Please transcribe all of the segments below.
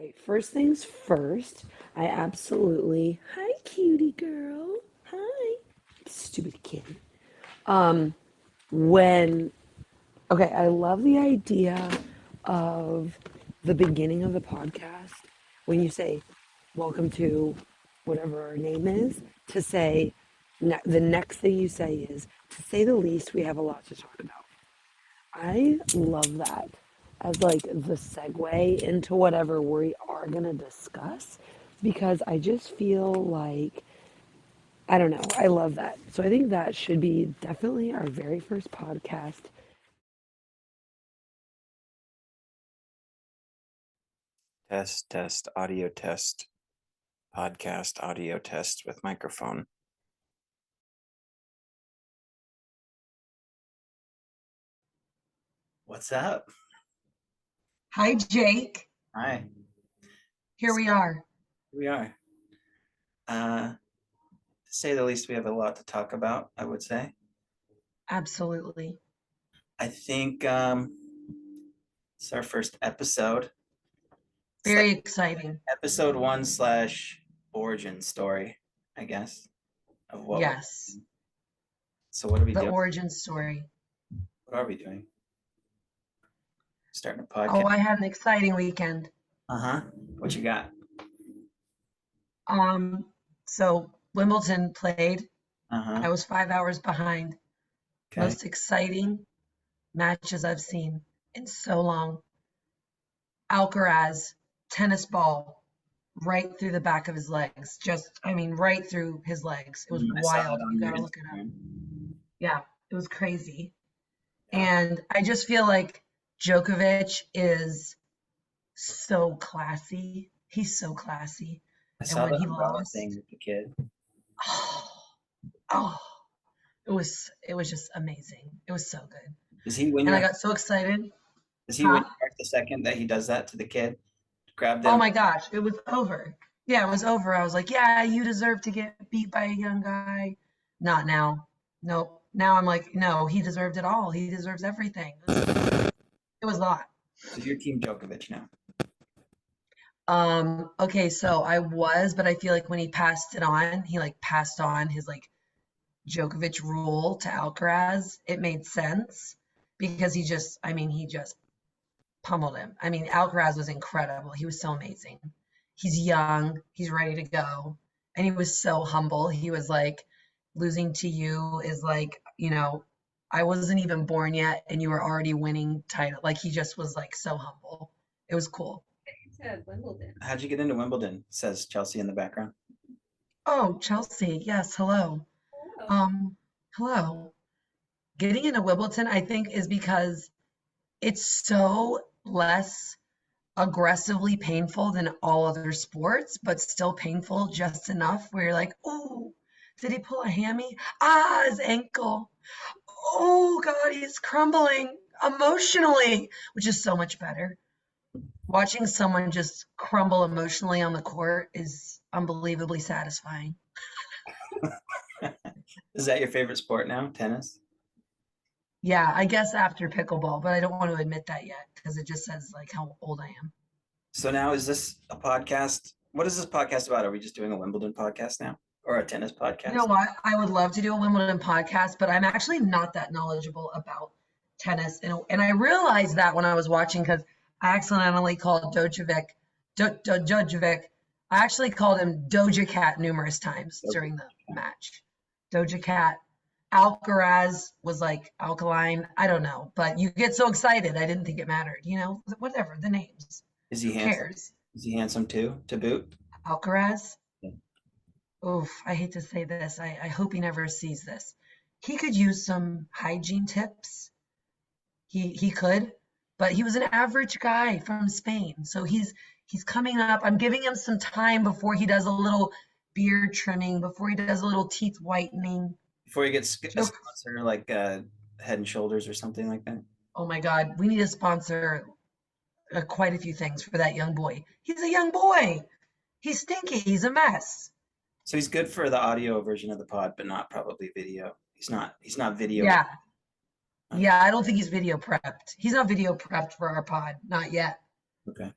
Okay, first things first, I absolutely, hi cutie girl, hi, stupid kitty. Um, when, okay, I love the idea of the beginning of the podcast when you say, welcome to whatever our name is, to say, the next thing you say is, to say the least, we have a lot to talk about. I love that as like the segue into whatever we are going to discuss because I just feel like, I don't know, I love that. So I think that should be definitely our very first podcast. Test, audio test, podcast, audio test with microphone. What's up? Hi, Jake. Hi, Here we are. here we are. To say the least, we have a lot to talk about, I would say. Absolutely. I think it's our first episode. It's Very like exciting. episode 1/origin story, I guess, of what we're Yes. doing. So what are we The doing? origin story. What are we doing? Starting a Oh, podcast? I had an exciting weekend. Uh-huh. What you got? Um, so Wimbledon played. Uh-huh. I was 5 hours behind. Okay. Most exciting matches I've seen in so long. Alcaraz, tennis ball, right through the back of his legs. Right through his legs. It was I saw wild. that on You your gotta look it up. Instagram. Yeah, it was crazy. Yeah. And I just feel like Djokovic is so classy. He's so classy. I And saw when the he umbrella lost, thing with the kid. oh, oh, it was just amazing. It was so good. Does he win And I your got so excited. Does he win Huh? your heart the second that he does that to the kid? Grab Oh them. my gosh, it was over. Yeah, it was over. I was like, yeah, you deserve to get beat by a young guy. Not now. Nope. Now I'm like, no, he deserved it all. He deserves everything. It was a lot. So you're Team Djokovic now. Okay, so I was, but I feel like when he passed it on, he like passed on his like Djokovic rule to Alcaraz. It made sense because he just pummeled him. I mean, Alcaraz was incredible. He was so amazing. He's young, he's ready to go, and he was so humble. He was like, losing to you is like, I wasn't even born yet, and you were already winning title. Like he just was like so humble. It was cool. To Wimbledon. How'd you get into Wimbledon? Says Chelsea in the background. Oh, Chelsea, yes, hello. Hello. Hello. Getting into Wimbledon, I think, is because it's so less aggressively painful than all other sports, but still painful just enough where you're like, oh, did he pull a hammy? Ah, his ankle. Oh, God, he's crumbling emotionally, which is so much better. Watching someone just crumble emotionally on the court is unbelievably satisfying. Is that your favorite sport now? Tennis? Yeah, I guess after pickleball, but I don't want to admit that yet because it just says like how old I am. So now is this a podcast? What is this podcast about? Are we just doing a Wimbledon podcast now? Or a tennis You know podcast? what? I would love to do a Wimbledon podcast, but I'm actually not that knowledgeable about tennis. And I realized that when I was watching because I accidentally called Dojovic. I actually called him Doja Cat numerous times during the match. Doja Cat. Alcaraz was like alkaline. I don't know, but you get so excited. I didn't think it mattered. Whatever the names. Is he Who handsome? cares? Is he handsome too, to boot? Alcaraz. Yeah. Oof, I hate to say this. I hope he never sees this. He could use some hygiene tips. He could, but he was an average guy from Spain. So he's coming up. I'm giving him some time before he does a little beard trimming, before he does a little teeth whitening. Before he gets a Joke. sponsor like Head and Shoulders or something like that? Oh my God, we need to sponsor quite a few things for that young boy. He's a young boy. He's stinky. He's a mess. So he's good for the audio version of the pod, but not probably video. He's not video. Yeah. Okay. Yeah, I don't think he's video prepped. He's not video prepped for our pod. Not yet. Okay.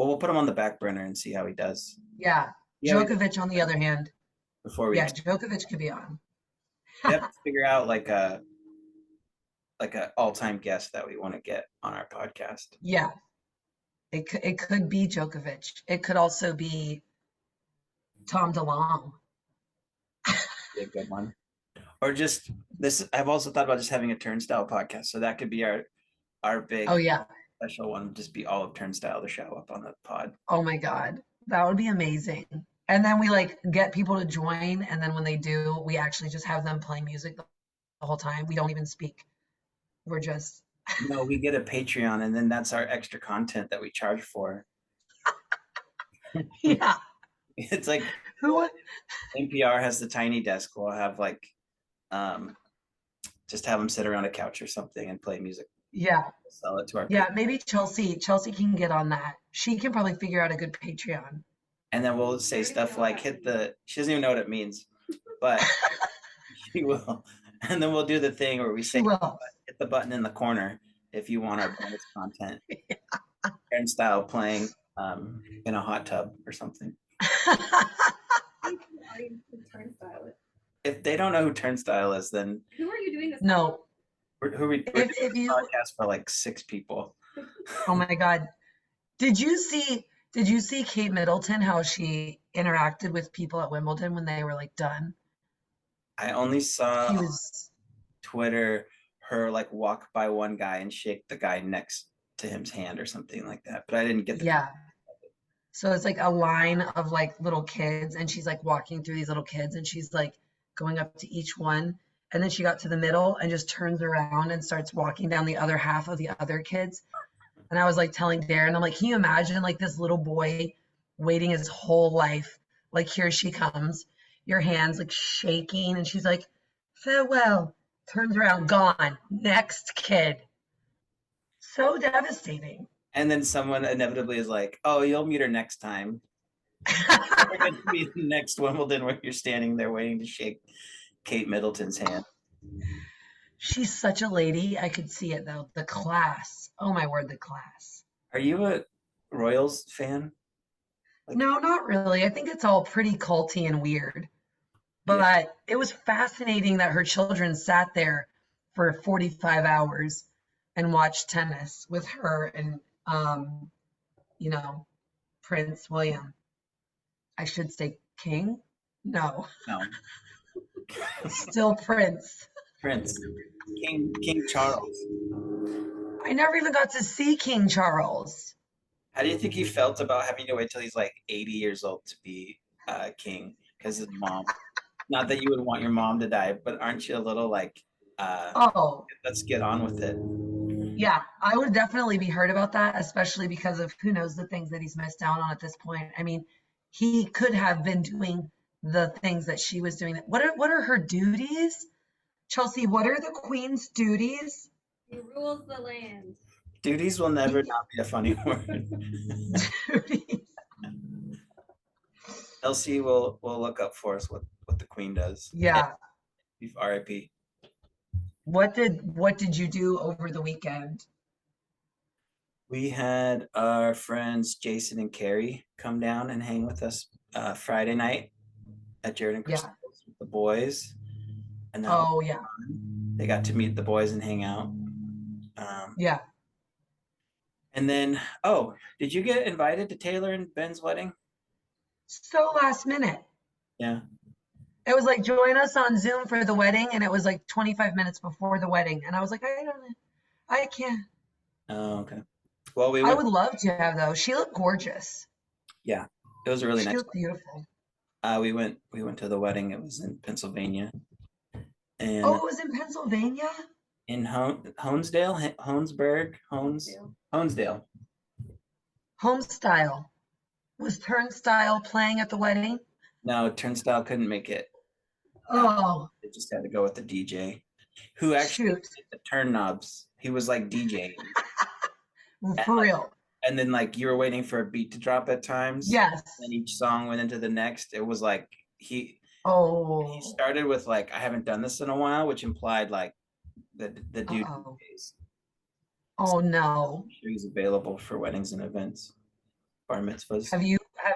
Well, we'll put him on the back burner and see how he does. Yeah. Yeah, Djokovic, on the other hand. before we Yeah, Djokovic could be on. we have to figure out like a all-time guest that we want to get on our podcast. Yeah, it could be Djokovic. It could also be Tom DeLonge. Be a good one. Or just this. I've also thought about just having a Turnstile podcast, so that could be our Oh big yeah. special one. Just be all of Turnstile to show up on the pod. Oh my God. That would be amazing. And then we like get people to join, and then when they do, we actually just have them play music the whole time. We don't even speak. We're just No, we get a Patreon, and then that's our extra content that we charge for. yeah. It's like Who NPR has the tiny desk. We'll have like um, just have them sit around a couch or something and play music. yeah. Sell it to our Yeah, people. maybe Chelsea. Chelsea can get on that. She can probably figure out a good Patreon. And then we'll say stuff like hit the. She doesn't even know what it means, but she will. And then we'll do the thing where we She say will. hit the button in the corner if you want our bonus content. Karen style playing in a hot tub or something. Turnstile. If they don't know who Turnstile is, then Who are you doing this? No. we're doing If this you podcast for like 6 people. Oh my God. Did you see Kate Middleton, how she interacted with people at Wimbledon when they were like done? I only saw She on was Twitter her like walk by one guy and shake the guy next to him's hand or something like that, but I didn't get the. yeah. So it's like a line of like little kids, and she's like walking through these little kids, and she's like going up to each one. And then she got to the middle and just turns around and starts walking down the other half of the other kids. And I was like telling Darren, I'm like, can you imagine like this little boy waiting his whole life? Like, here she comes, your hands like shaking, and she's like, farewell, turns around, gone, next kid. So devastating. And then someone inevitably is like, "Oh, you'll meet her next time. We're going to be next Wimbledon where you're standing there waiting to shake Kate Middleton's hand." She's such a lady. I could see it though. The class. Oh my word, the class. Are you a Royals fan? No, not really. I think it's all pretty culty and weird. Yeah. But it was fascinating that her children sat there for 45 hours and watched tennis with her and, you know, Prince William. I should say King? No, No, still Prince. Prince, King Charles. I never even got to see King Charles. How do you think he felt about having to wait till he's like 80 years old to be king? Because his mom. Not that you would want your mom to die, but aren't you a little like, Oh, let's get on with it? yeah, I would definitely be hurt about that, especially because of who knows the things that he's missed out on at this point. I mean, he could have been doing the things that she was doing. What are her duties? Chelsea, what are the queen's duties? He rules the land. Duties will never not be a funny word. Duties. LC will look up for us what the queen does. Yeah. RIP. What did you do over the weekend? We had our friends Jason and Carrie come down and hang with us Friday night at Jared and Crystal's with the boys. And Oh yeah. they got to meet the boys and hang out. Yeah. And then, did you get invited to Taylor and Ben's wedding? So last minute. Yeah. It was like join us on Zoom for the wedding, and it was like 25 minutes before the wedding. And I was like, I don't know. I can't. Oh, okay. Well, I would love to have though. She looked gorgeous. Yeah, it was a really She nice. looked beautiful. We went to the wedding. It was in Pennsylvania, and Oh, it was in Pennsylvania? in Honesdale, Honesdale. Homestyle. Was Turnstile playing at the wedding? No, Turnstile couldn't make it. Oh, They just had to go with the DJ, who actually shoot. did the turn knobs. He was like DJing, For real. and then like you were waiting for a beat to drop at times. Yes. And each song went into the next. It was like he Oh. started with like I haven't done this in a while, which implied like the dude Oh no. sure he's available for weddings and events. bar mitzvahs. Have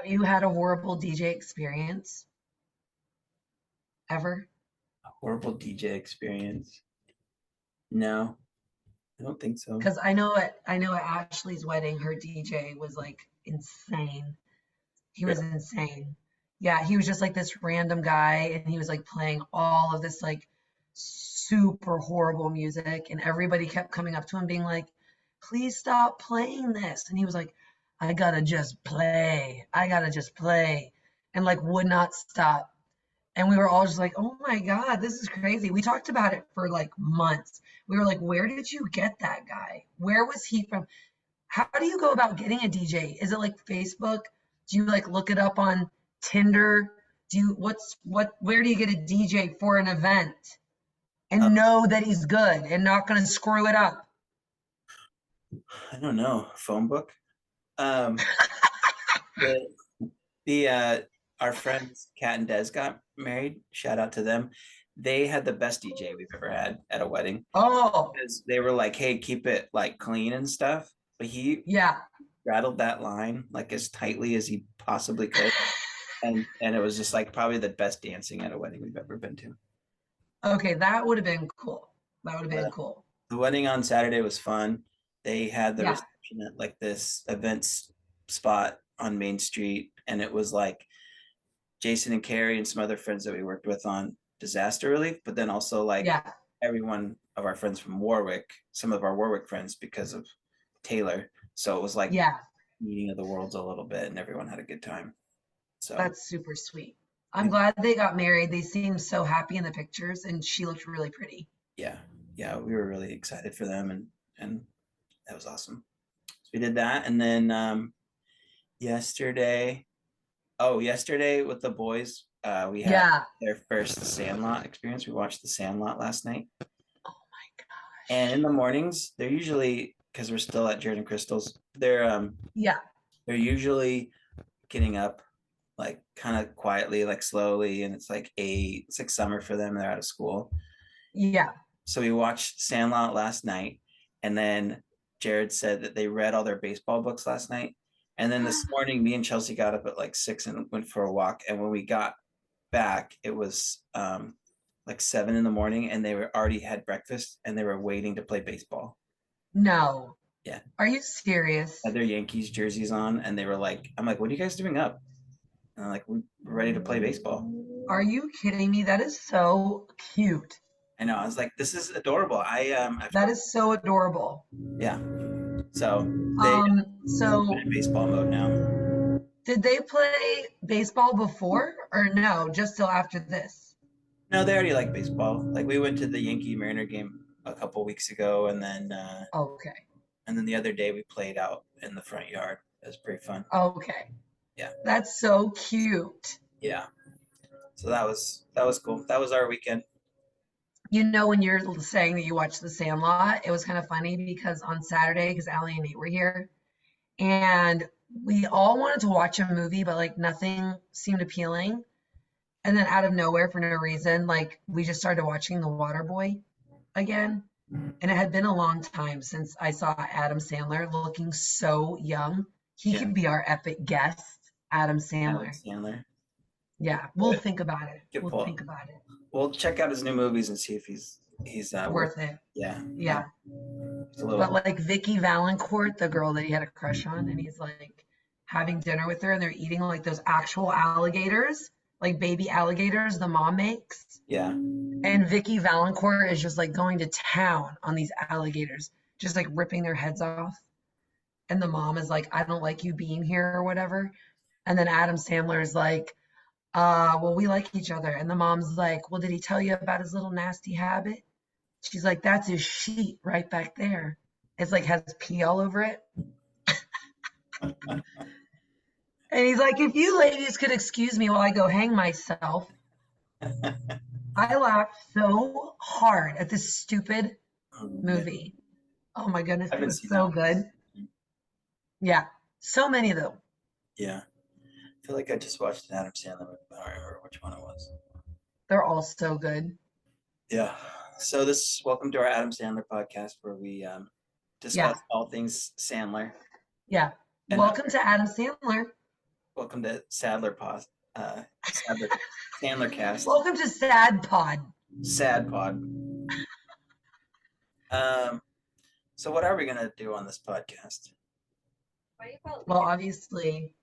you had a horrible DJ experience ever? A horrible DJ experience. No, I don't think so. Because I know at Ashley's wedding, her DJ was like insane. He was Really? insane. Yeah, he was just like this random guy, and he was like playing all of this like super horrible music, and everybody kept coming up to him being like, "Please stop playing this." And he was like, "I gotta just play. I gotta just play," and like would not stop. And we were all just like, "Oh my God, this is crazy." We talked about it for like months. We were like, "Where did you get that guy? Where was he from? How do you go about getting a DJ? Is it like Facebook? Do you like look it up on Tinder? Where do you get a DJ for an event Uh, and know that he's good and not going to screw it up?" I don't know. Phone book. Um, the the our friends Kat and Des got married. Shout out to them. They had the best DJ we've ever had at a wedding Oh, because they were like, "Hey, keep it like clean and stuff." But he yeah. rattled that line like as tightly as he possibly could, and it was just like probably the best dancing at a wedding we've ever been to. Okay, that would have been cool. That would have been But cool. the wedding on Saturday was fun. They had the Yeah. reception at like this events spot on Main Street, and it was like Jason and Carrie and some other friends that we worked with on disaster relief, but then also like Yeah. every one of our friends from Warwick, some of our Warwick friends because of Taylor. So it was like Yeah. meeting of the worlds a little bit, and everyone had a good time. So That's super sweet. I'm glad they got married. They seemed so happy in the pictures, and she looked really pretty. yeah, yeah, we were really excited for them, and that was awesome. So we did that, and then yesterday, yesterday with the boys, we had Yeah. their first Sandlot experience. We watched the Sandlot last night. Oh my And gosh. in the mornings, they're usually because we're still at Jared and Crystal's. Yeah. They're usually getting up like kind of quietly, like slowly, and it's like 8. It's like summer for them. They're out of school, Yeah. so we watched Sandlot last night, and then Jared said that they read all their baseball books last night, and then this morning, me and Chelsea got up at like 6 and went for a walk, and when we got back, it was like 7 in the morning, and they were already had breakfast, and they were waiting to play baseball. No. Yeah. Are you serious? Had their Yankees jerseys on, and they were like, I'm like, what are you guys doing up? And I'm like, we're ready to play baseball. Are you kidding me? That is so cute. I know. I was like, this is adorable. That is so adorable. Yeah. So they're So in baseball mode now. did they play baseball before or no, just till after this? No, they already like baseball. Like we went to the Yankee Mariner game a couple weeks ago, Okay. and then the other day we played out in the front yard. It was pretty fun. Okay. Yeah. That's so cute. Yeah. So that was cool. That was our weekend. You know, when you're saying that you watched The Sandlot, it was kind of funny because on Saturday, because Allie and Nate were here, and we all wanted to watch a movie, but like nothing seemed appealing. And then out of nowhere, for no reason, like we just started watching The Waterboy again. And it had been a long time since I saw Adam Sandler looking so young. He Yeah. could be our epic guest, Adam Adam Sandler. Sandler. Yeah, we'll Good. think about it. Good We'll pull. think about it. We'll check out his new movies and see if he's Worth it. Yeah. Yeah. It's a little. But like Vicky Valancourt, the girl that he had a crush on, and he's like having dinner with her, and they're eating like those actual alligators, like baby alligators the mom makes. Yeah. And Vicky Valancourt is just like going to town on these alligators, just like ripping their heads off. And the mom is like, "I don't like you being here," or whatever. And then Adam Sandler is like, well, we like each other. And the mom's like, "Well, did he tell you about his little nasty habit?" She's like, "That's his sheet right back there. It's like has pee all over it." And he's like, "If you ladies could excuse me while I go hang myself." I laughed so hard at this stupid movie. Oh my goodness, I it haven't was seen so that. good. Yeah, so many of them. Yeah. I feel like I just watched an Adam Sandler movie, but I don't remember which one it was. They're all so good. Yeah. So welcome to our Adam Sandler podcast where we discuss all things Sandler. Yeah. And Welcome to Adam Sandler. welcome to Sandler Cast. Welcome to Sad Pod. Sad Pod. So what are we gonna do on this podcast? Why do you call it Well, weekend? obviously,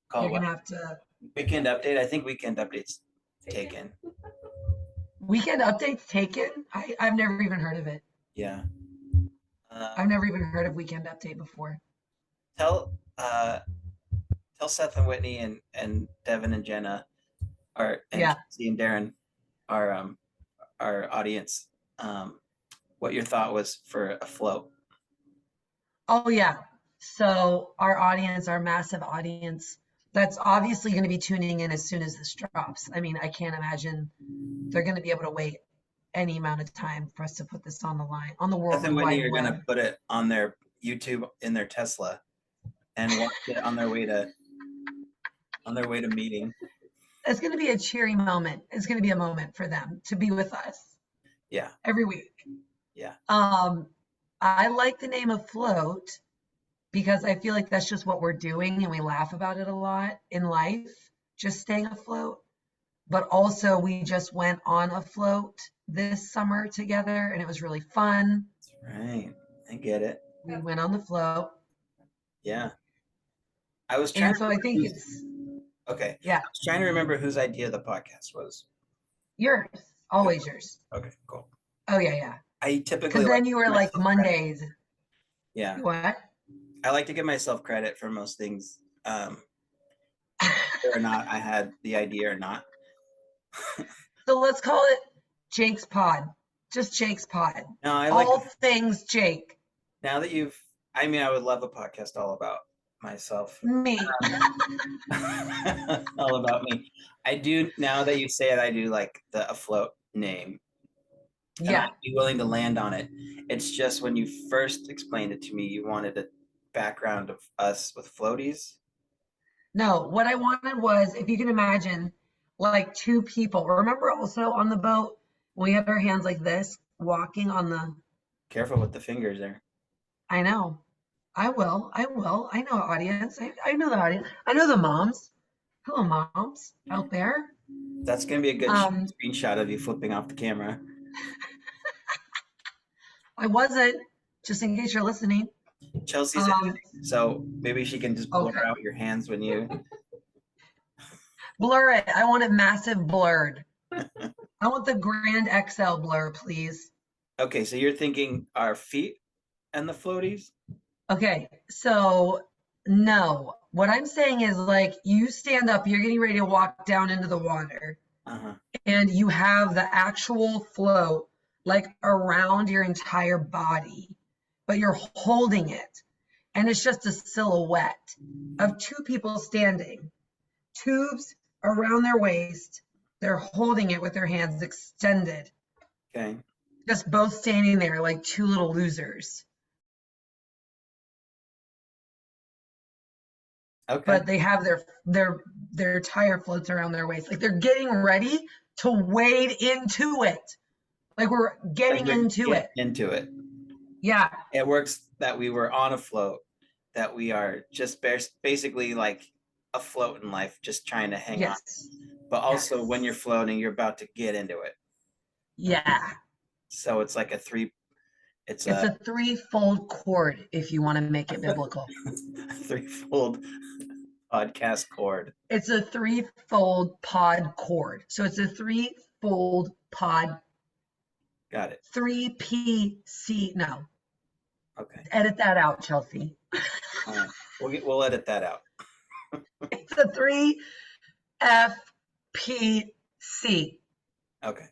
Call you're what? gonna have to Weekend update. I think weekend updates taken. weekend updates taken. I've never even heard of it. Yeah. I've never even heard of weekend update before. Tell Seth and Whitney and Devin and Jenna, and Yeah. Chelsea and Darren, our audience, what your thought was for Afloat. Oh yeah. So our audience, our massive audience, that's obviously going to be tuning in as soon as this drops. I mean, I can't imagine they're going to be able to wait any amount of time for us to put this on the line on the World Seth and Whitney Wide are Web. gonna put it on their YouTube in their Tesla and watch it on their way to meeting. It's going to be a cheery moment. It's going to be a moment for them to be with us Yeah. every week. Yeah. I like the name Afloat because I feel like that's just what we're doing and we laugh about it a lot in life, just staying afloat. But also we just went on a float this summer together and it was really fun. That's right. I get it. We went on the float. Yeah. I was trying And so I think whose- it's, okay. yeah, I was trying to remember whose idea the podcast was. yours, always yours. Okay, cool. Oh, yeah. I typically Because then you were like myself credit. Mondays. Yeah. What? I like to give myself credit for most things. Whether or not I had the idea or not. So let's call it Jake's Pod. Just Jake's Pod. No, I All like things Jake. now that I would love a podcast all about myself. Me. All about me. I do, now that you say it, I do like the Afloat name. And Yeah. I'd be willing to land on it. It's just when you first explained it to me, you wanted a background of us with floaties. No, what I wanted was, if you can imagine, like two people. Remember also on the boat, we had our hands like this, walking on the, Careful with the fingers there. I know. I will. I know audience. I know the audience. I know the moms. Hello, moms out there. That's going to be a good Um, screenshot of you flipping off the camera. I wasn't, just in case you're listening. Chelsea's so maybe she can just blur Okay. out your hands when you. Blur it. I want it massive blurred. I want the Grand XL blur, please. Okay, so you're thinking our feet and the floaties? Okay, so no. What I'm saying is, like, you stand up, you're getting ready to walk down into the water, Uh-huh. and you have the actual float like around your entire body, but you're holding it. And it's just a silhouette of two people standing, tubes around their waist. They're holding it with their hands extended, Okay. just both standing there like two little losers. Okay. But they have their tire floats around their waist. Like they're getting ready to wade into it. Like we're getting into it. Into it. Yeah. It works that we were on a float, that we are just basically like afloat in life, just trying to hang on. Yes. But also Yes. when you're floating, you're about to get into it. Yeah. So it's like it's a threefold cord if you want to make it biblical. threefold podcast cord. It's a threefold pod cord. So it's a threefold pod. Got it. 3PC. No. Okay. Edit that out, Chelsea. All right. We'll edit that out. It's a 3FPC. Okay.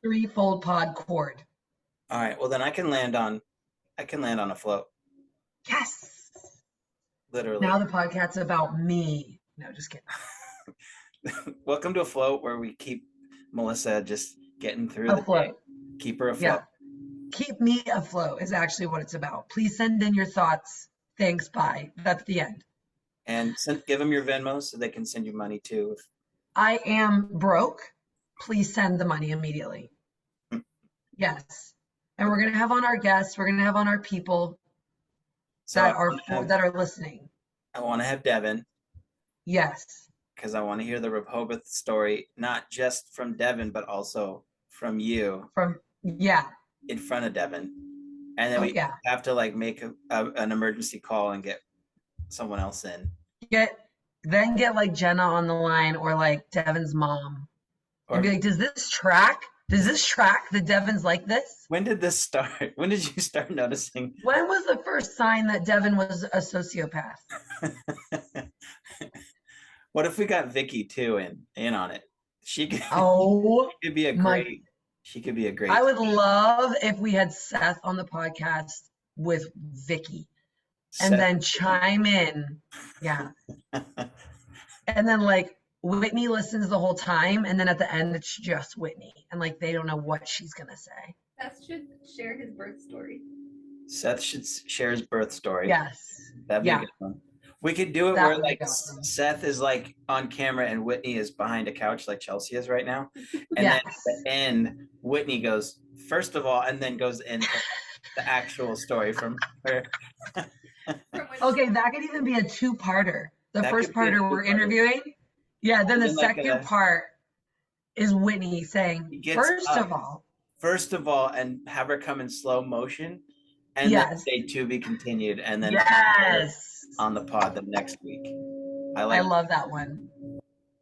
Threefold pod cord. All right. Well, then I can land on a float. Yes. Literally. Now the podcast's about me. No, just kidding. Welcome to Afloat, where we keep Melissa just getting through the day. Afloat. Keep her afloat. Yeah. Keep me afloat is actually what it's about. Please send in your thoughts. Thanks. Bye. That's the end. And give them your Venmo so they can send you money too. I am broke. Please send the money immediately. Yes. And we're going to have on our guests. We're going to have on our people So that are listening. I want to have Devin Yes. because I want to hear the Rehoboth story, not just from Devin, but also from you Yeah. in front of Devin. And then Oh, we yeah. have to like make an emergency call and get someone else in. Get like Jenna on the line or like Devin's mom and be Or like, does this track? Does this track that Devin's like this? when did this start? When did you start noticing? When was the first sign that Devin was a sociopath? What if we got Vicky too in on it? She could, Oh she could be a my, great. She could be a I great. would love if we had Seth on the podcast with Vicky and Seth. then chime in. Yeah. And then like Whitney listens the whole time, and then at the end it's just Whitney, and like they don't know what she's gonna say. Seth should share his birth story. Seth should share his birth story. Yes. That'd be a Yeah. good one. We could do it That where would be like awesome. Seth is like on camera and Whitney is behind a couch like Chelsea is right now. And then Yes. at the end, Whitney goes, first of all, and then goes into the actual story from her. Okay, that could even be a two-parter. The That first could be a parter we're two-parter. interviewing. Yeah, then the And then, like, second part is Whitney he saying, gets first up, of all, and have her come in slow motion, and then yes. say to be continued, and then Yes. on the pod the next week. I love that one.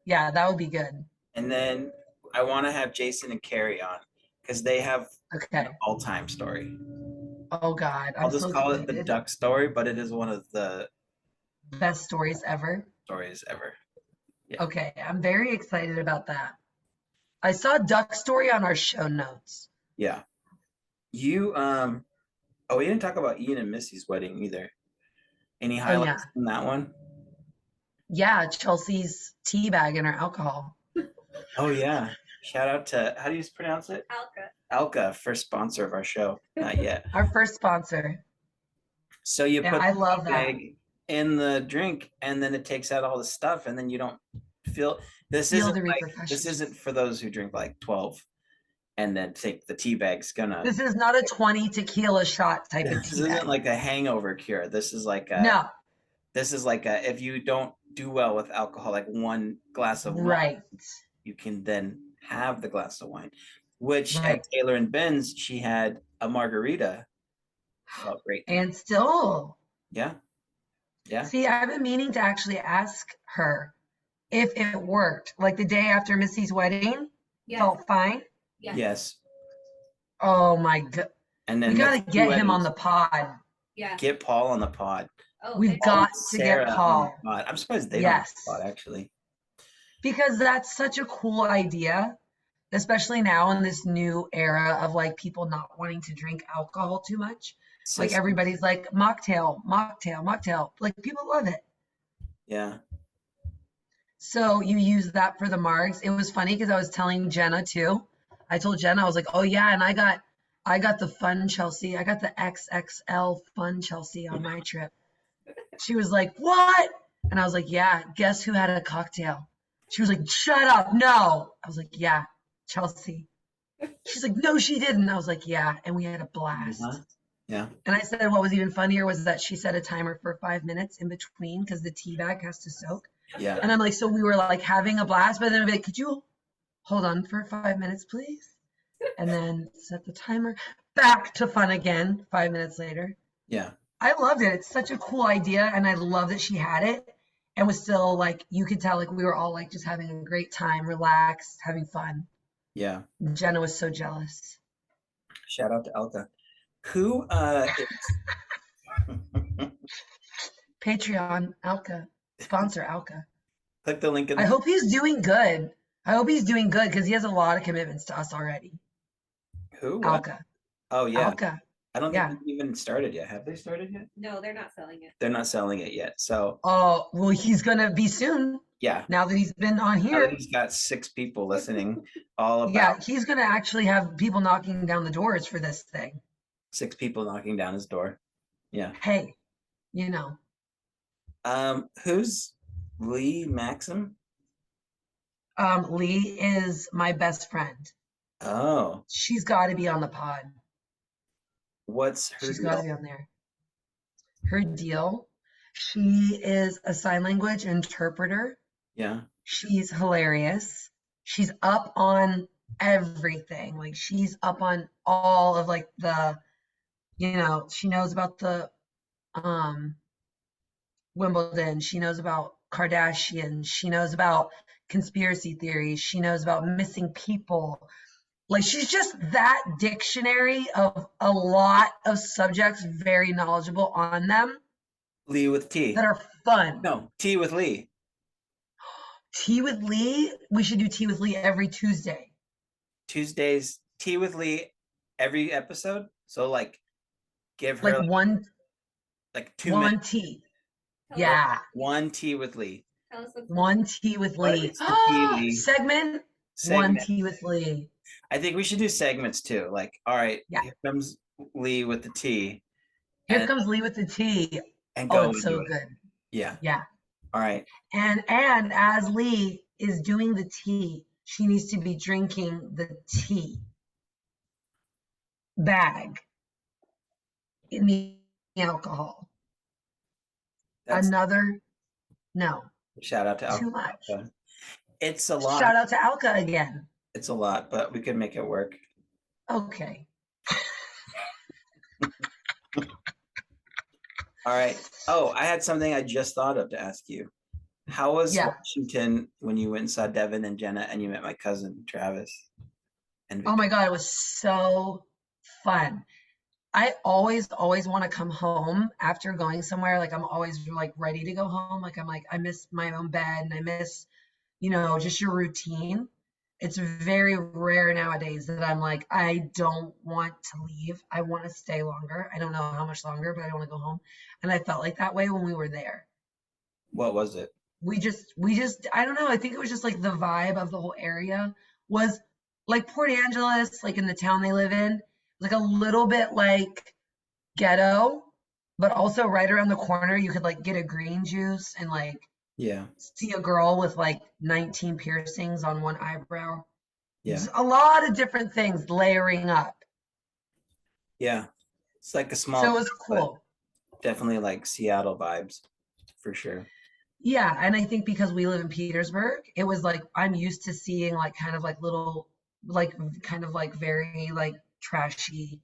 Yeah, that would be good. And then I want to have Jason and Carrie on because they have Okay. an all-time story. Oh God, I'll I'm just so call it the excited. duck story, but it is one of the Best stories ever. stories ever. Yeah. Okay, I'm very excited about that. I saw Duck Story on our show notes. Yeah. You oh, we didn't talk about Ian and Missy's wedding either. Any Oh yeah. highlights from that one? Yeah, Chelsea's tea bag and her alcohol. Oh yeah. Shout out to, how do you pronounce it? ALKAA. ALKAA, first sponsor of our show. Not yet. Our first sponsor. So you Yeah, put I love the that. bag in the drink and then it takes out all the stuff and then you don't feel this Feel isn't the like repercussions. this isn't for those who drink like 12 and then take the tea bag's gonna This is not a 20 tequila shot type of this tea bag. isn't like a hangover cure. This is like a No, this is like a if you don't do well with alcohol, like one glass of wine, right. you can then have the glass of wine. Which Right. at Taylor and Ben's, she had a margarita. Felt great. And still, Yeah. Yeah. see, I've been meaning to actually ask her if it worked. Like the day after Missy's wedding, Yes. felt fine. Yes. Yes. Oh my God. And then We got to the get him on weddings. the pod. Yeah. Get Paul on the pod. Oh, We've it's- got to Sarah get on Paul. the pod. I'm surprised they Yes. don't have the pod actually. Because that's such a cool idea, especially now in this new era of like people not wanting to drink alcohol too much. Like Sis- everybody's like mocktail, mocktail, mocktail. Like people love it. Yeah. So you use that for the margs. It was funny because I was telling Jenna too. I told Jenna, I was like, oh yeah, and I got the fun Chelsea. I got the XXL fun Chelsea on my trip. She was like, what? And I was like, yeah, guess who had a cocktail? She was like, shut up, no. I was like, yeah, Chelsea. She's like, no, she didn't. I was like, yeah, and we had a blast. Uh-huh. Yeah. And I said what was even funnier was that she set a timer for 5 minutes in between because the tea bag has to soak. Yeah. And I'm like, so we were like having a blast, but then I'd be like, could you hold on for 5 minutes, please? And then set the timer. Back to fun again 5 minutes later. Yeah. I loved it. It's such a cool idea. And I love that she had it and was still like, you could tell like we were all like just having a great time, relaxed, having fun. Yeah. Jenna was so jealous. Shout out to ALKAA. Who Patreon, ALKAA, sponsor ALKAA. click the link in the I hope he's doing good. I hope he's doing good because he has a lot of commitments to us already. who? What? ALKAA. Oh yeah. ALKAA. I don't Yeah. think they've even started yet. Have they started yet? No, they're not selling it. They're not selling it yet. So Oh, well, he's going to be soon yeah. now that he's been on Now here. that he's got 6 people listening all about Yeah, he's going to actually have people knocking down the doors for this thing. 6 people knocking down his door. Yeah. Hey, you know, Who's Leigh Maxim? Leigh is my best friend. Oh, She's got to be on the pod. what's her She's got to be deal? on there. Her deal. She is a sign language interpreter. Yeah. She's hilarious. She's up on everything. Like she's up on all of like the, she knows about the um Wimbledon. She knows about Kardashian. She knows about conspiracy theories. She knows about missing people. Like she's just that dictionary of a lot of subjects, very knowledgeable on them Leigh with T. that are fun. No, T with Leigh. Tea with Leigh? We should do tea with Leigh every Tuesday. Tuesdays, Tea with Leigh every episode. So like give her Like one 2 one minutes. tea. Tell us- Yeah. One Tea with Leigh. Tell us what's One tea with What Leigh. is the tea, Leigh? Segment. One Segment. tea with Leigh. I think we should do segments too. Like, all right, Yeah. here comes Leigh with the tea. Here and, comes Leigh with the tea. and Oh, go it's so into it. good. Yeah. Yeah. All right. And as Leigh is doing the tea, she needs to be drinking the tea bag in the alcohol. That's No, shout out to too ALKAA. much. It's a lot. Shout out to ALKAA again. It's a lot, but we could make it work. Okay. All right. Oh, I had something I just thought of to ask you. How was Yeah. Washington when you went and saw Devin and Jenna and you met my cousin Travis? And Oh my God, it was so fun. I always want to come home after going somewhere. Like I'm always like ready to go home. Like I'm like, I miss my own bed and I miss, just your routine. It's very rare nowadays that I'm like, I don't want to leave. I want to stay longer. I don't know how much longer, but I don't want to go home. And I felt like that way when we were there. What was it? We just, I don't know. I think it was just like the vibe of the whole area was like Port Angeles, like in the town they live in, like a little bit like ghetto, but also right around the corner, you could like get a green juice and like Yeah. see a girl with like 19 piercings on one eyebrow. Yeah. Just a lot of different things layering up. Yeah. It's like a small, So it was but cool. definitely like Seattle vibes for sure. Yeah, and I think because we live in Petersburg, it was like I'm used to seeing like kind of like little like kind of like very like trashy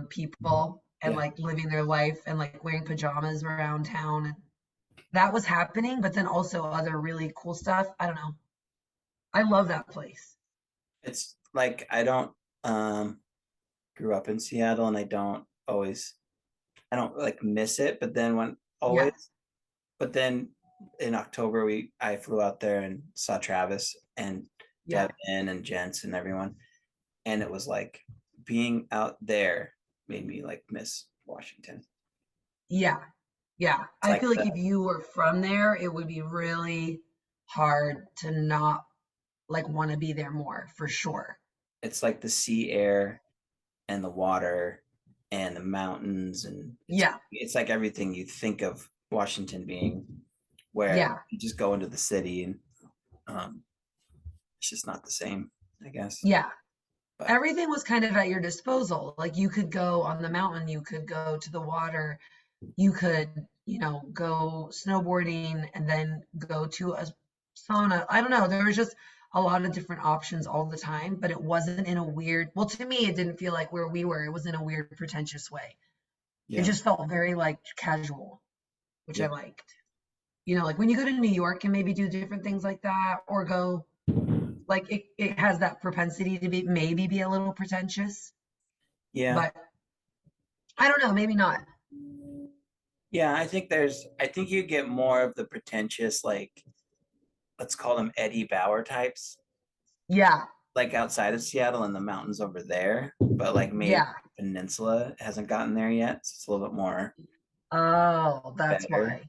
people and Yeah. like living their life and like wearing pajamas around town, and that was happening, but then also other really cool stuff. I don't know. I love that place. It's like I don't grew up in Seattle and I don't like miss it, but then Yeah. but then in October I flew out there and saw Travis and Yeah. Devin and Jens and everyone, and it was like being out there made me like miss Washington. Yeah. Yeah. It's I like feel like the, if you were from there, it would be really hard to not like want to be there more for sure. it's like the sea air and the water and the mountains, and Yeah. it's like everything you think of Washington being, where Yeah. you just go into the city and it's just not the same, I guess. Yeah. But Everything was kind of at your disposal. Like you could go on the mountain, you could go to the water, you could, go snowboarding and then go to a sauna. I don't know. There was just a lot of different options all the time, but it wasn't in a weird, well, to me, it didn't feel like where we were. It was in a weird, pretentious way. yeah, It just felt very like casual, which I Yeah. liked. Like when you go to New York and maybe do different things like that, or go like it has that propensity to maybe be a little pretentious, yeah, but I don't know, maybe not. yeah. I think you get more of the pretentious, like let's call them Eddie Bauer types, Yeah, like outside of Seattle and the mountains over there, but like maybe yeah. the peninsula hasn't gotten there yet, so it's a little bit more Oh, that's better. why.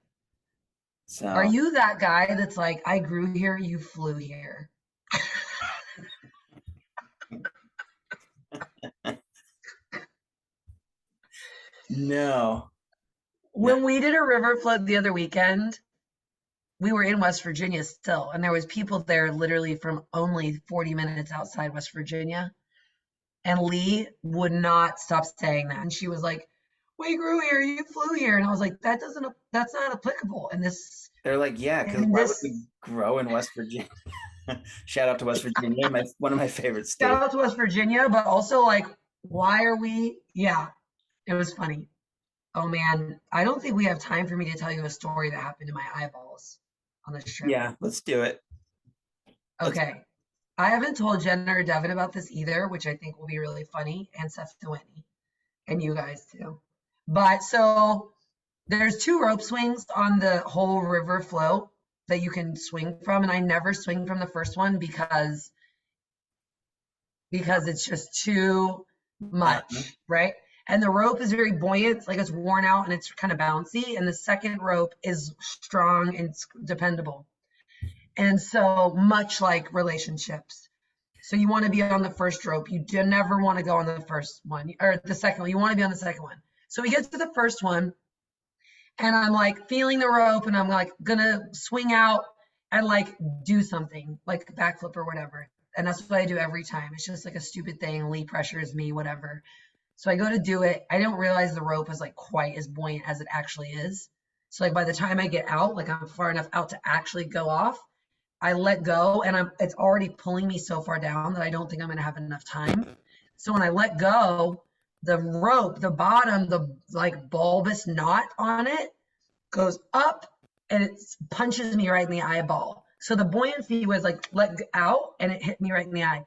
So Are you that guy that's like, I grew here, you flew here? no, When we did a river float the other weekend, we were in West Virginia still, and there was people there literally from only 40 minutes outside West Virginia. And Leigh would not stop saying that. And she was like, we grew here, you flew here. And I was like, that's not applicable. They're like, yeah, because And why would this, we grow in West Virginia? Shout out to West Virginia, one of my favorite shout states. out to West Virginia, but also like, why are we, yeah, it was funny. Oh man, I don't think we have time for me to tell you a story that happened to my eyeballs on this trip. Yeah, let's do it. Let's. Okay. I haven't told Jenna or Devin about this either, which I think will be really funny, and Seth and Whitney, and you guys too. But so there's two rope swings on the whole river float that you can swing from, and I never swing from the first one because it's just too much, right? And the rope is very buoyant, like it's worn out and it's kind of bouncy, and the second rope is strong and dependable. And so much like relationships. So you want to be on the first rope. You do never want to go on the first one or the second one. You want to be on the second one. So we get to the first one and I'm like feeling the rope and I'm like gonna swing out and like do something like a backflip or whatever. And that's what I do every time. It's just like a stupid thing. Leigh pressures me, whatever. So I go to do it. I don't realize the rope is like quite as buoyant as it actually is. So like by the time I get out, like I'm far enough out to actually go off, I let go and it's already pulling me so far down that I don't think I'm going to have enough time. So when I let go, the rope, the bottom, the like bulbous knot on it goes up and it punches me right in the eyeball. So the buoyancy was like let out and it hit me right in the eye.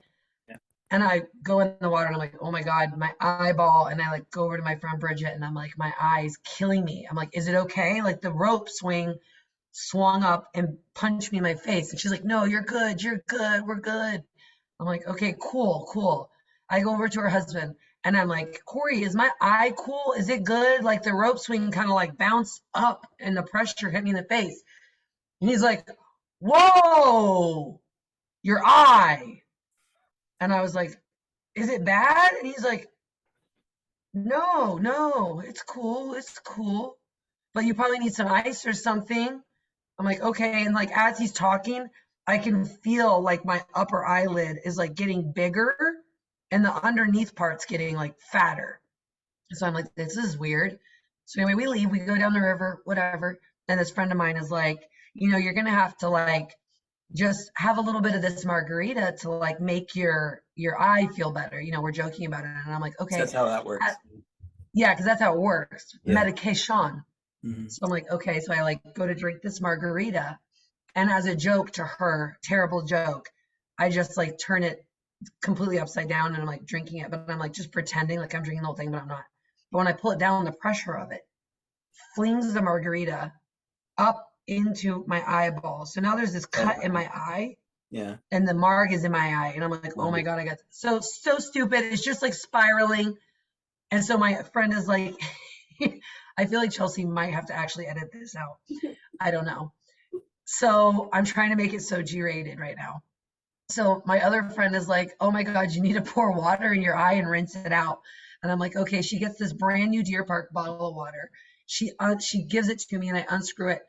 Yeah. And I go in the water and I'm like, oh my God, my eyeball. And I like go over to my friend Bridget and I'm like, my eye's killing me. I'm like, is it okay? Like the rope swing swung up and punched me in my face. And she's like, no, you're good. You're good. We're good. I'm like, okay, cool, cool. I go over to her husband and I'm like, Corey, is my eye cool? Is it good? Like the rope swing kind of like bounced up and the pressure hit me in the face. And he's like, whoa, your eye. And I was like, is it bad? And he's like, no, no, it's cool. It's cool. But you probably need some ice or something. I'm like, okay. And like as he's talking, I can feel like my upper eyelid is like getting bigger and the underneath part's getting like fatter. So I'm like, this is weird. So anyway, we leave, we go down the river, whatever. And this friend of mine is like, you're gonna have to like just have a little bit of this margarita to like make your eye feel better. We're joking about it. And I'm like, okay. That's how that works. Yeah, because that's how it works. Yeah. Medication. Mm-hmm. So I'm like, okay. So I like go to drink this margarita. And as a joke to her, terrible joke, I just like turn it completely upside down and I'm like drinking it, but I'm like just pretending like I'm drinking the whole thing, but I'm not. But when I pull it down, the pressure of it flings the margarita up into my eyeball. So now there's this cut in my eye. Yeah. And the marg is in my eye. And I'm like, oh my God, I got so stupid. It's just like spiraling. And so my friend is like, I feel like Chelsea might have to actually edit this out. I don't know. So I'm trying to make it so G-rated right now. So my other friend is like, oh my God, you need to pour water in your eye and rinse it out. And I'm like, okay. She gets this brand new Deer Park bottle of water. She gives it to me and I unscrew it.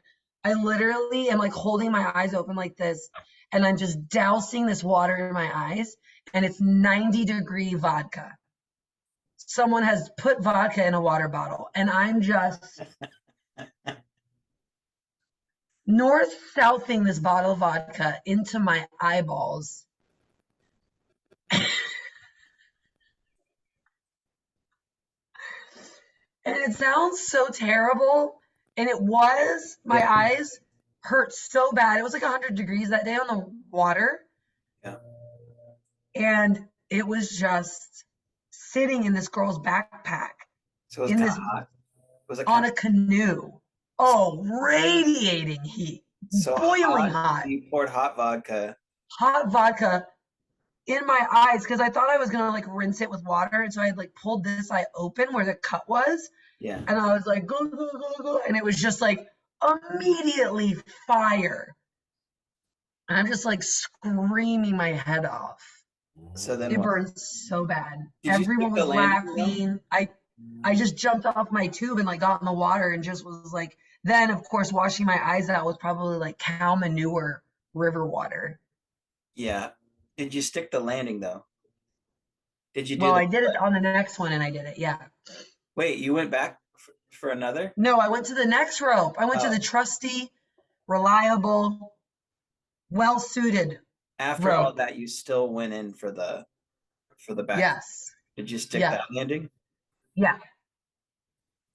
I literally am like holding my eyes open like this and I'm just dousing this water in my eyes and it's 90-degree vodka. Someone has put vodka in a water bottle and I'm just north-southing this bottle of vodka into my eyeballs. And it sounds so terrible. And it was, my eyes hurt so bad. It was like 100 degrees that day on the water. Yeah. And it was just sitting in this girl's backpack. So it was kind of hot. Was it on a canoe. Oh, radiating heat. So boiling hot. You poured hot vodka. Hot vodka in my eyes because I thought I was gonna like rinse it with water, and so I had like pulled this eye open where the cut was. Yeah. And I was like, go, go, go, go, and it was just like immediately fire. And I'm just like screaming my head off. So then it burned so bad. Did Everyone was laughing. I just jumped off my tube and like got in the water and just was like, then of course washing my eyes out was probably like cow manure river water. Yeah. Did you stick the landing though? Did you do Well, I did it on the next one and I did it, yeah. Wait, you went back for another? No, I went to the next rope. I went to Oh. the trusty, reliable, well-suited After all rope. that, you still went in for the back. Yes. Did you stick Yeah. that landing? Yeah.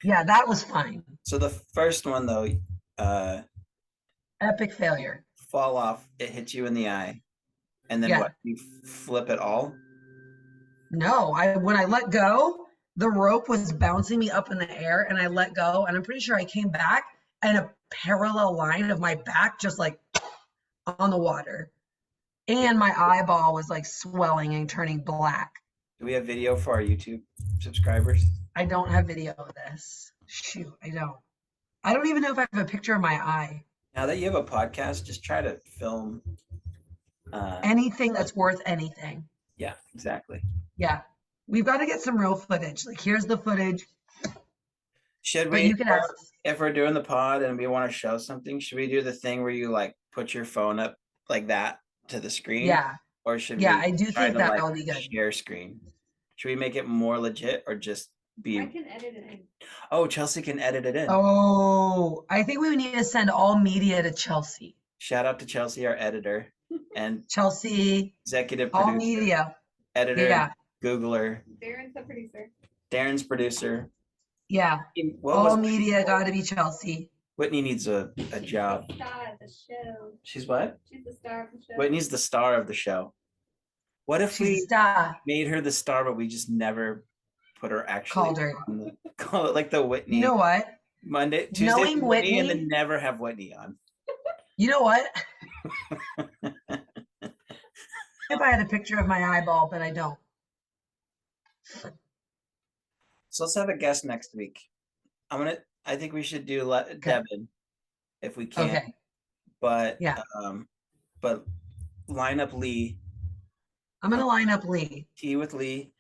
Yeah, that was fine. So the first one though, Epic failure. fall off, it hits you in the eye, and then Yeah. what? You flip it all? No, when I let go, the rope was bouncing me up in the air and I let go and I'm pretty sure I came back and a parallel line of my back just like on the water. And my eyeball was like swelling and turning black. Do we have video for our YouTube subscribers? I don't have video of this. Shoot, I don't. I don't even know if I have a picture of my eye. Now that you have a podcast, just try to film. Anything that's worth anything. Yeah, exactly. Yeah. We've got to get some real footage. Like, here's the footage. Should But we, you can ask. if we're doing the pod and we want to show something, should we do the thing where you like put your phone up like that to the screen? Yeah. Or should Yeah, we I do try think to, that like, would be good. share screen? Should we make it more legit or just be? I can edit it in. Oh, Chelsea can edit it in. Oh, I think we would need to send all media to Chelsea. Shout out to Chelsea, our editor and Chelsea, executive all producer, media. editor, Yeah. Googler, Darren's the producer. Darren's producer. Yeah. What All was media got to be Chelsea. Whitney needs a job. She's the star of the show. She's what? She's the star of the show. Whitney's the star of the show. What if She's a we star. made her the star, but we just never put her actually Called her. on call it like the Whitney You know what? Monday, Tuesday, Knowing Whitney, and Whitney- then never have Whitney on. You know what? If I had a picture of my eyeball, but I don't. So let's have a guest next week. I think we should do Devin if we can. Okay. But Yeah. But line up Leigh. I'm going to line up Leigh. Tea with Leigh.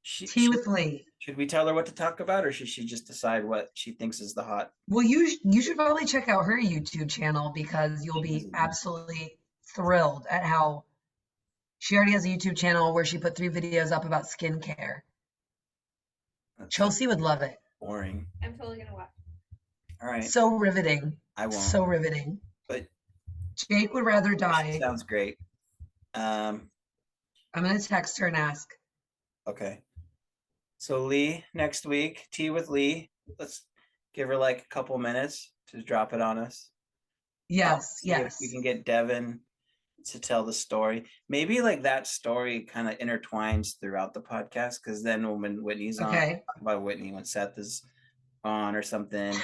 Tea with Leigh. Should we tell her what to talk about, or should she just decide what she thinks is the hot? Well, you should probably check out her YouTube channel because you'll be absolutely thrilled at how she already has a YouTube channel where she put 3 videos up about skincare. That's Chelsea would love it. boring. I'm totally gonna watch. All right. So riveting. I won't. So riveting. But Jake would rather die. sounds great. I'm going to text her and ask. Okay. So Leigh next week, tea with Leigh. Let's give her like a couple minutes to drop it on us. Yes, See if yes. we can get Devin to tell the story. Maybe like that story kind of intertwines throughout the podcast, because then when Whitney's on, Okay. talk about Whitney when Seth is on or something.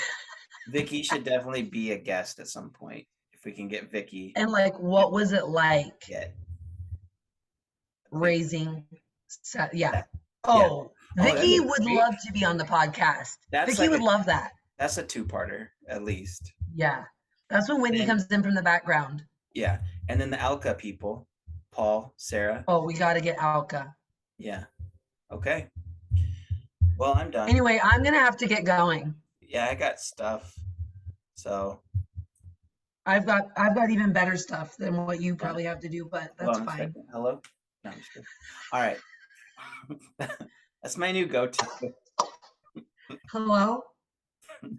Vicky should definitely be a guest at some point if we can get Vicky. And like, what was it like Get raising? Yeah. Yeah. Oh, that'd Vicky be would great. love to be on the podcast. That's Vicky like would a- love that. That's a 2-parter at least. Yeah. That's when Whitney And- comes in from the background. Yeah. And then the ALKAA people, Paul, Sarah. Oh, we got to get ALKAA. Yeah. Okay. Well, I'm done. Anyway, I'm going to have to get going. Yeah, I got stuff. So I've got even better stuff than what you probably have to do, but hold that's on a fine. second. Hello? No, I'm just kidding. All right. That's my new go-to. Hello?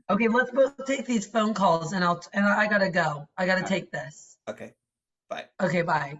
Okay, let's both take these phone calls and I got to go. I got to take this. Okay. Bye. Okay, bye.